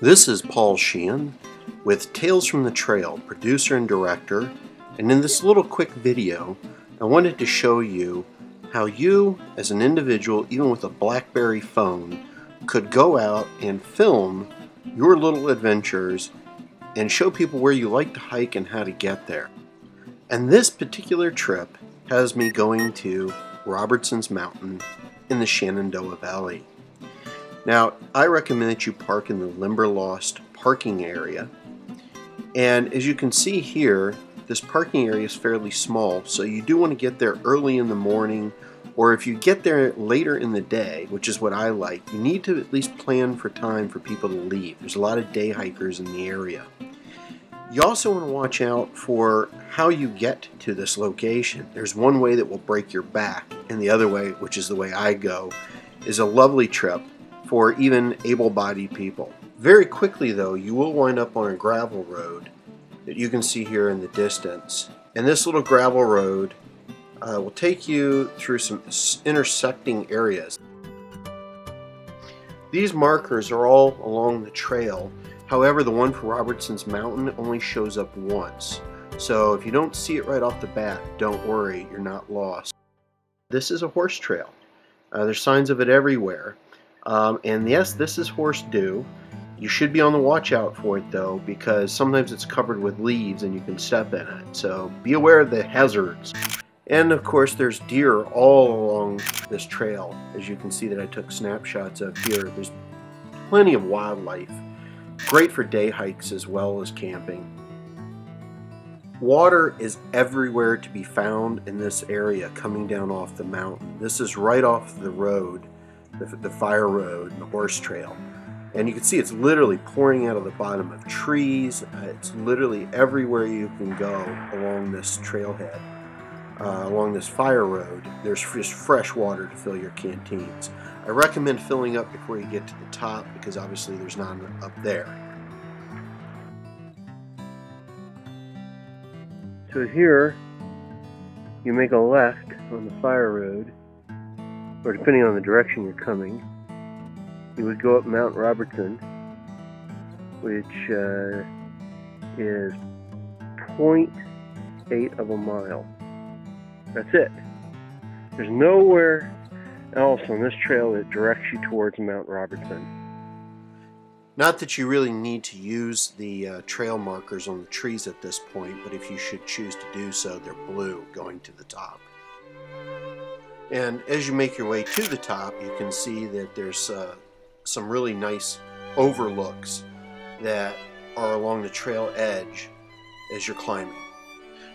This is Paul Sheehan with Tales from the Trail, producer and director, and in this little quick video I wanted to show you how you as an individual, even with a BlackBerry phone, could go out and film your little adventures and show people where you like to hike and how to get there. And this particular trip has me going to Robertson Mountain in the Shenandoah Valley. Now, I recommend that you park in the Limberlost parking area. And as you can see here, this parking area is fairly small, so you do want to get there early in the morning, or if you get there later in the day, which is what I like, you need to at least plan for time for people to leave. There's a lot of day hikers in the area. You also want to watch out for how you get to this location. There's one way that will break your back, and the other way, which is the way I go, is a lovely trip for even able-bodied people. Very quickly though, you will wind up on a gravel road that you can see here in the distance. And this little gravel road will take you through some intersecting areas. These markers are all along the trail. However, the one for Robertson Mountain only shows up once. So if you don't see it right off the bat, don't worry, you're not lost. This is a horse trail. There's signs of it everywhere. And yes, this is horse dew. You should be on the watch out for it though, because sometimes it's covered with leaves and you can step in it. So be aware of the hazards. And of course there's deer all along this trail. As you can see that I took snapshots of here. There's plenty of wildlife. Great for day hikes as well as camping. Water is everywhere to be found in this area coming down off the mountain. This is right off the road. The fire road and the horse trail, and you can see it's literally pouring out of the bottom of trees. It's literally everywhere you can go along this trailhead, along this fire road. There's just fresh water to fill your canteens. I recommend filling up before you get to the top, because obviously there's none up there. So here you make a left on the fire road, or depending on the direction you're coming, you would go up Mount Robertson, which is 0.8 of a mile. That's it. There's nowhere else on this trail that directs you towards Mount Robertson. Not that you really need to use the trail markers on the trees at this point, but if you should choose to do so, they're blue going to the top. And as you make your way to the top, you can see that there's some really nice overlooks that are along the trail edge as you're climbing.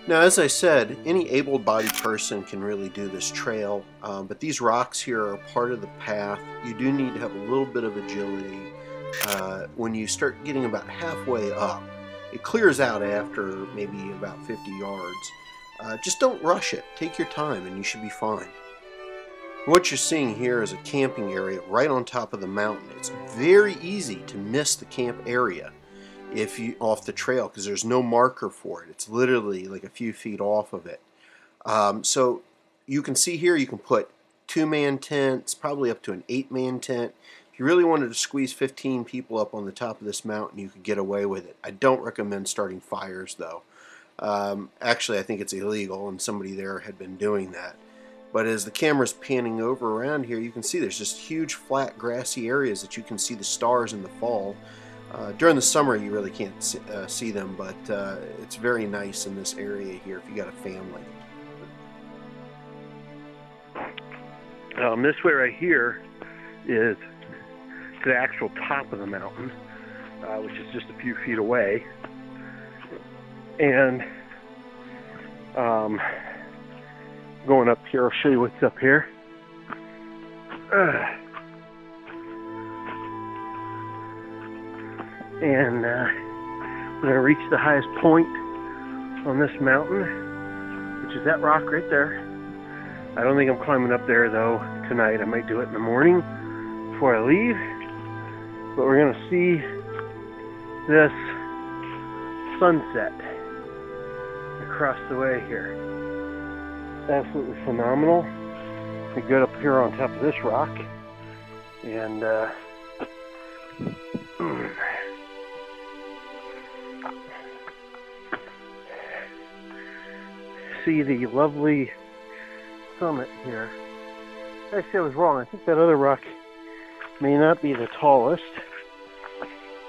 Now, as I said, any able-bodied person can really do this trail, but these rocks here are part of the path. You do need to have a little bit of agility. When you start getting about halfway up, it clears out after maybe about 50 yards. Just don't rush it. Take your time and you should be fine. What you're seeing here is a camping area right on top of the mountain. It's very easy to miss the camp area if you off the trail, because there's no marker for it. It's literally like a few feet off of it. So you can see here you can put 2-man tents, probably up to an 8-man tent. If you really wanted to squeeze 15 people up on the top of this mountain, you could get away with it. I don't recommend starting fires though. Actually, I think it's illegal, and somebody there had been doing that. But as the camera's panning over around here, you can see there's just huge flat grassy areas that you can see the stars in the fall. During the summer you really can't see them, but it's very nice in this area here if you got a family. This way right here is to the actual top of the mountain, which is just a few feet away. And going up here, I'll show you what's up here. And we're going to reach the highest point on this mountain, which is that rock right there. I don't think I'm climbing up there though tonight. I might do it in the morning before I leave. But we're going to see this sunset across the way here. Absolutely phenomenal. We get up here on top of this rock and see the lovely summit here. Actually, I was wrong. I think that other rock may not be the tallest.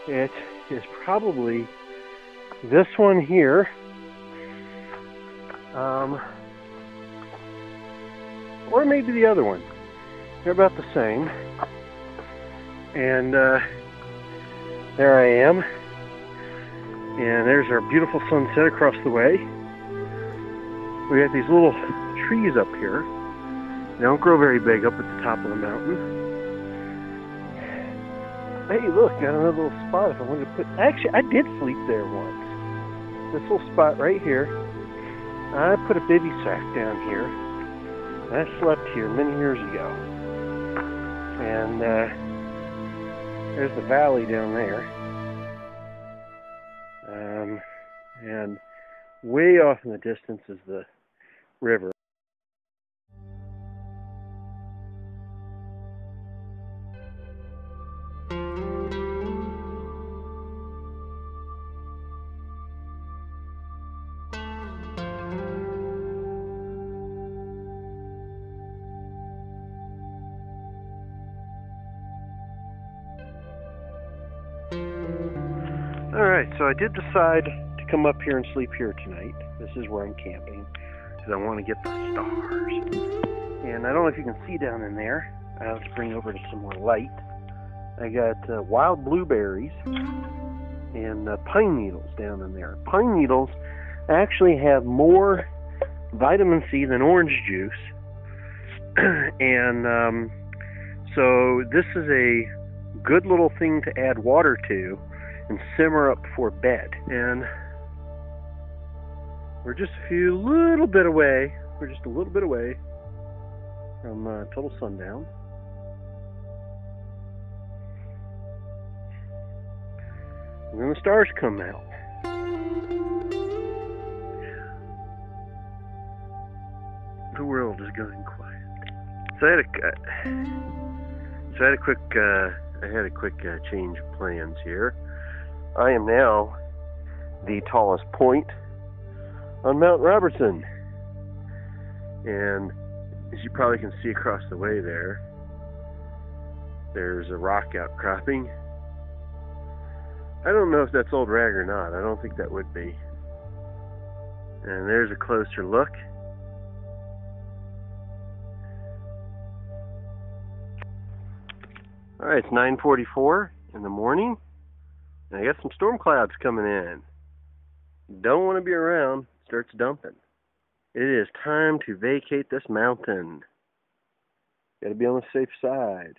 It is probably this one here. Or maybe the other one. They're about the same. And there I am. And there's our beautiful sunset across the way. We got these little trees up here. They don't grow very big up at the top of the mountain. Hey, look, got another little spot if I wanted to put... Actually, I did sleep there once. This little spot right here. I put a bivy sack down here. I slept here many years ago. And there's the valley down there. And way off in the distance is the river. Alright, so I did decide to come up here and sleep here tonight. This is where I'm camping, because I want to get the stars. And I don't know if you can see down in there. Let's bring over to some more light. I got wild blueberries and pine needles down in there. Pine needles actually have more vitamin C than orange juice. And so this is a good little thing to add water to and simmer up before bed. And we're just a little bit away. We're just a little bit away from total sundown. And then the stars come out. The world is going quiet. So I had a quick change of plans here. I am now the tallest point on Mount Robertson. And as you probably can see across the way there, there's a rock outcropping. I don't know if that's old rag or not. I don't think that would be. And there's a closer look. Alright, it's 9:44 in the morning. And I got some storm clouds coming in. Don't want to be around. Starts dumping. It is time to vacate this mountain. Got to be on the safe side.